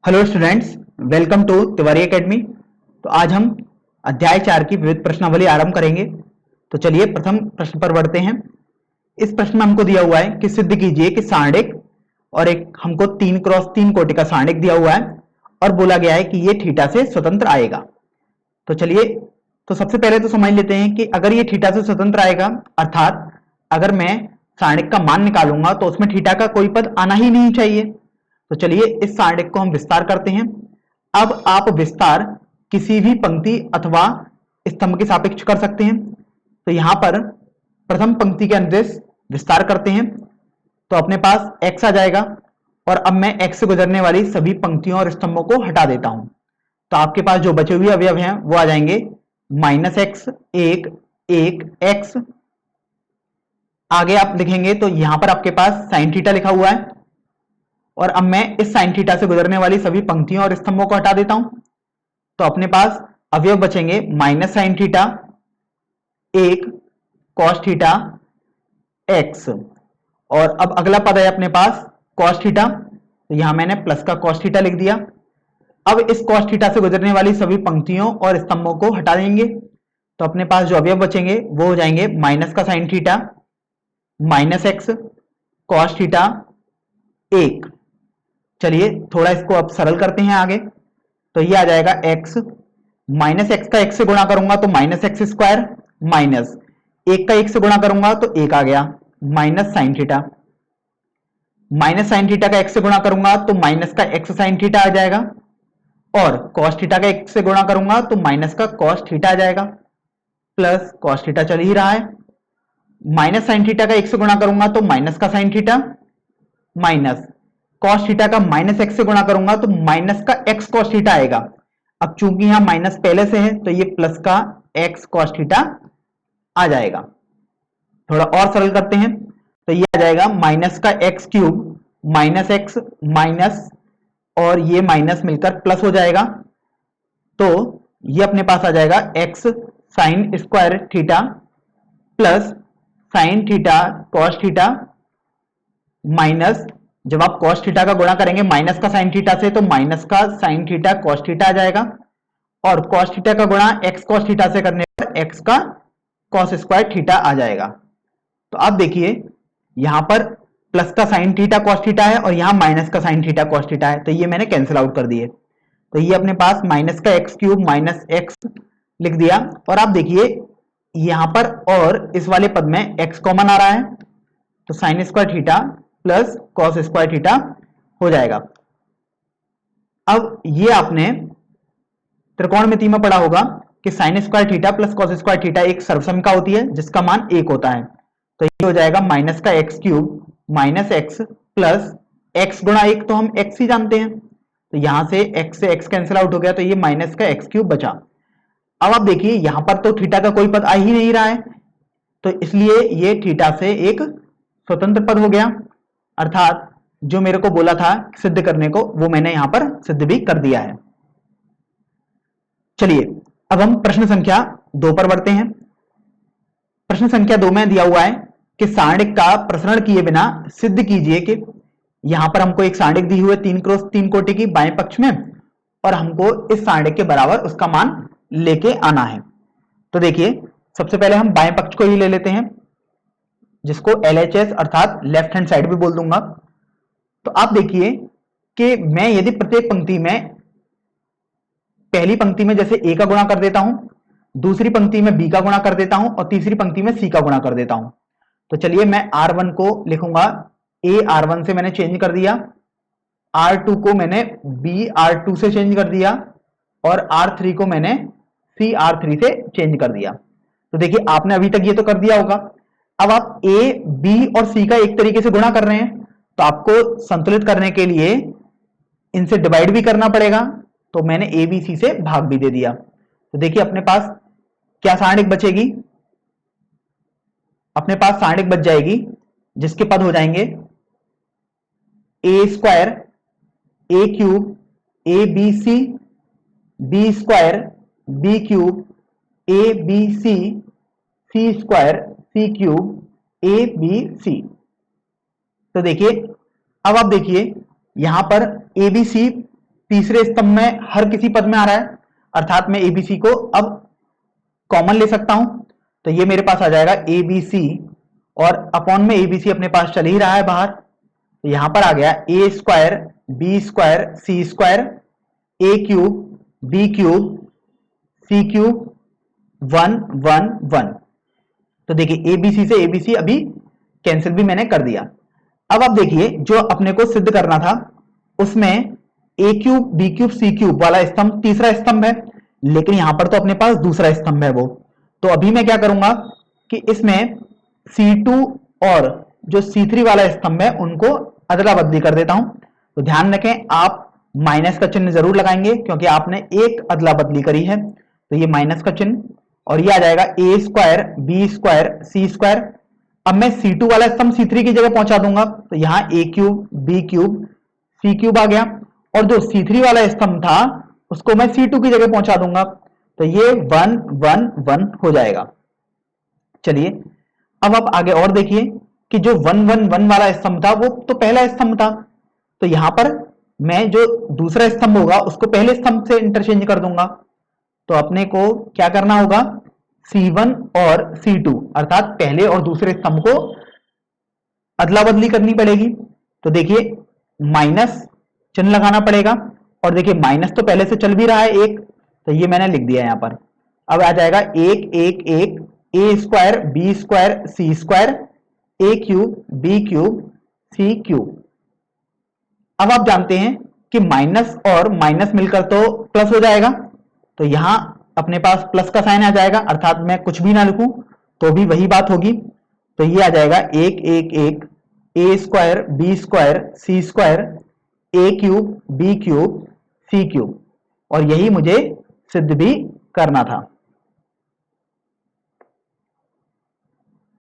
Hello students, welcome to Tiwari academy. तो आज हम अध्याय 4 की विविध प्रश्नावली आरंभ करेंगे। तो चलिए प्रथम प्रश्न पर बढ़ते हैं। इस प्रश्न में हमको दिया हुआ है कि सिद्ध कीजिए कि सारणिक और एक हमको 3x3 कोटि का सारणिक दिया हुआ है और बोला गया है कि ये थीटा से स्वतंत्र आएगा। तो चलिए, तो सबसे पहले तो समझ लेते हैं कि अगर ये थीटा से स्वतंत्र आएगा, अर्थात अगर मैं सारणिक का मान निकालूंगा तो उसमें थीटा का कोई पद आना ही नहीं चाहिए। तो चलिए इस सारणिक को हम विस्तार करते हैं। अब आप विस्तार किसी भी पंक्ति अथवा स्तंभ के सापेक्ष कर सकते हैं। तो यहां पर प्रथम पंक्ति के अनुदेश विस्तार करते हैं तो अपने पास x आ जाएगा और अब मैं x से गुजरने वाली सभी पंक्तियों और स्तंभों को हटा देता हूं। तो आपके पास जो बचे हुए अवयव हैं वो आ जाएंगे -x, 1, 1, x। आगे आप लिखेंगे तो यहां पर आपके पास साइन थीटा लिखा हुआ है और अब मैं इस साइन थीटा से गुजरने वाली सभी पंक्तियों और स्तंभों को हटा देता हूं। तो अपने पास अवयव बचेंगे minus sine theta, 1 cos theta, x। और अब अगला पद है अपने पास कॉस थीटा, तो यहां मैंने प्लस का कॉस थीटा लिख दिया। अब इस कॉस थीटा से गुजरने वाली सभी पंक्तियों और स्तंभों को हटा देंगे तो अपने पास जो अवयव बचेंगे वो हो जाएंगे माइनस का sine theta, -x cos theta, 1। चलिए थोड़ा इसको अब सरल करते हैं आगे। तो ये आ जाएगा x, -x का 1 से गुणा करूंगा तो -x² माइनस 1 का 1 से गुणा करूंगा तो 1 आ गया, minus sine theta. Minus sine theta का 1 से गुणा करूंगा तो माइनस का x साइन थीटा आ जाएगा और कॉस थीटा का 1 से गुणा करूंगा तो माइनस का कॉस थीटा आ जाएगा, प्लस कॉस थीटा चल ही रहा है। माइनस साइन थीटा का 1 से गुणा करूंगा तो माइनस का sine theta, minus cos theta का -x से गुणा करूंगा तो माइनस का x कॉस थीटा आएगा। अब चूंकि यहां माइनस पहले से है तो ये प्लस का x कॉस थीटा आ जाएगा। थोड़ा और सरल करते हैं तो ये आ जाएगा माइनस का x³ माइनस x माइनस और ये माइनस मिलकर प्लस हो जाएगा। तो ये अपने पास आ जाएगा x sine square theta plus sine theta cos theta minus, जब आप cos थीटा का गुणा करेंगे माइनस का साइन थीटा से तो माइनस का साइन थीटा cos थीटा आ जाएगा और cos थीटा का गुणा x cos थीटा से करने पर x का cos स्क्वायर थीटा आ जाएगा। तो आप देखिए यहां पर प्लस का साइन थीटा cos थीटा है और यहां माइनस का साइन थीटा cos थीटा है, तो ये मैंने कैंसिल आउट कर दिए। तो ये अपने पास माइनस का x³ माइनस x लिख दिया और आप देखिए यहां पर और इस वाले पद में x कॉमन आ रहा है तो sine square theta plus cos square theta हो जाएगा। अब ये आपने त्रिकोणमिति में पढ़ा होगा कि sine square theta plus cos square theta एक सर्वसमीका होती है जिसका मान 1 होता है। तो ये हो जाएगा माइनस का x³ minus x plus x गुणा 1, तो हम x ही जानते हैं तो यहां से x से x कैंसिल आउट हो गया तो ये माइनस का x³ बचा। अब आप देखिए यहां पर तो थीटा का कोई पद आ ही नहीं रहा है तो इसलिए ये थीटा से एक स्वतंत्र पद हो गया, अर्थात जो मेरे को बोला था सिद्ध करने को वो मैंने यहां पर सिद्ध भी कर दिया है। चलिए अब हम प्रश्न संख्या 2 पर बढ़ते हैं। प्रश्न संख्या 2 में दिया हुआ है कि सारणिक का प्रसरण किए बिना सिद्ध कीजिए कि, यहां पर हमको एक सारणिक दी हुई है 3x3 कोटि की बाएं पक्ष में और हमको इस सारणिक के बराबर उसका मान लेके आना है। तो देखिए सबसे पहले हम बाएं पक्ष को ही ले लेते हैं जिसको LHS अर्थात लेफ्ट हैंड साइड भी बोल दूंगा। तो आप देखिए कि मैं यदि प्रत्येक पंक्ति में पहली पंक्ति में जैसे a का गुणा कर देता हूं, दूसरी पंक्ति में b का गुणा कर देता हूं और तीसरी पंक्ति में c का गुणा कर देता हूं। तो चलिए मैं R1 को लिखूंगा, a R1 से मैंने चेंज कर दिया, R2 को मैंने b R2 से चेंज कर दिया और R3 को मैंने c R3 से चेंज कर दिया। तो देखिए आपने अभी तक ये तो कर दिया होगा। अब आप a, b और c का एक तरीके से गुणा कर रहे हैं तो आपको संतुलित करने के लिए इनसे डिवाइड भी करना पड़ेगा, तो मैंने a b c से भाग भी दे दिया। तो देखिए अपने पास क्या सारणिक बचेगी, अपने पास सारणिक बच जाएगी जिसके पद हो जाएंगे a² a³ abc b² b³ abc c² c³ abc। तो देखिए अब आप देखिए यहां पर abc तीसरे स्तंभ में हर किसी पद में आ रहा है, अर्थात मैं एबीसी को अब कॉमन ले सकता हूं। तो ये मेरे पास आ जाएगा एबीसी, और अपॉन में एबीसी अपने पास चल ही रहा है बाहर, तो यहां पर आ गया ए स्क्वायर बी स्क्वायर सी स्क्वायर ए cube B cube C cube 1 1 1। तो देखिए एबीसी से एबीसी अभी कैंसिल भी मैंने कर दिया। अब आप देखिए जो अपने को सिद्ध करना था उसमें ए cube B cube C cube वाला स्तंभ तीसरा स्तंभ है, लेकिन यहां पर तो अपने पास दूसरा स्तंभ है वो। तो अभी मैं क्या करूंगा कि इसमें C2 और जो C3 वाला स्तंभ है उनको अदला बदली कर देता हूं। तो ध्यान रखें आप माइनस का चिन्ह जरूर लगाएंगे क्योंकि आपने एक अदला बदली करी है, तो ये माइनस का चिन्ह, और ये आ जाएगा ए स्क्वायर बी स्क्वायर सी स्क्वायर। अब मैं C2 वाला स्तंभ C3 की जगह पहुंचा दूंगा, तो यहां ए cube B cube C cube आ गया, और जो C3 वाला स्तंभ था उसको मैं C2 की जगह पहुंचा दूंगा, तो ये 1 1 1 हो जाएगा। चलिए अब आप आगे और देखिए कि जो 1 1 1 वाला स्तंभ था वो तो पहला स्तंभ था, तो यहां पर मैं जो दूसरा स्तंभ होगा उसको पहले स्तंभ से इंटरचेंज कर दूंगा। तो अपने को क्या करना होगा, C1 और C2 अर्थात पहले और दूसरे स्तंभ को अदला बदली करनी पड़ेगी। तो देखिए माइनस चिन्ह लगाना पड़ेगा, और देखिए माइनस तो पहले से चल भी रहा है एक, तो ये मैंने लिख दिया यहां पर। अब आ जाएगा 1 1 1 ए स्क्वायर बी स्क्वायर सी स्क्वायर ए cube B cube C cube. अब आप जानते हैं कि माइनस और माइनस मिलकर तो प्लस हो जाएगा, तो यहां अपने पास प्लस का साइन आ जाएगा, अर्थात मैं कुछ भी ना लिखूं तो भी वही बात होगी। तो ये आ जाएगा 1 1 1 ए स्क्वायर बी स्क्वायर सी स्क्वायर ए cube B cube C cube, और यही मुझे सिद्ध भी करना था।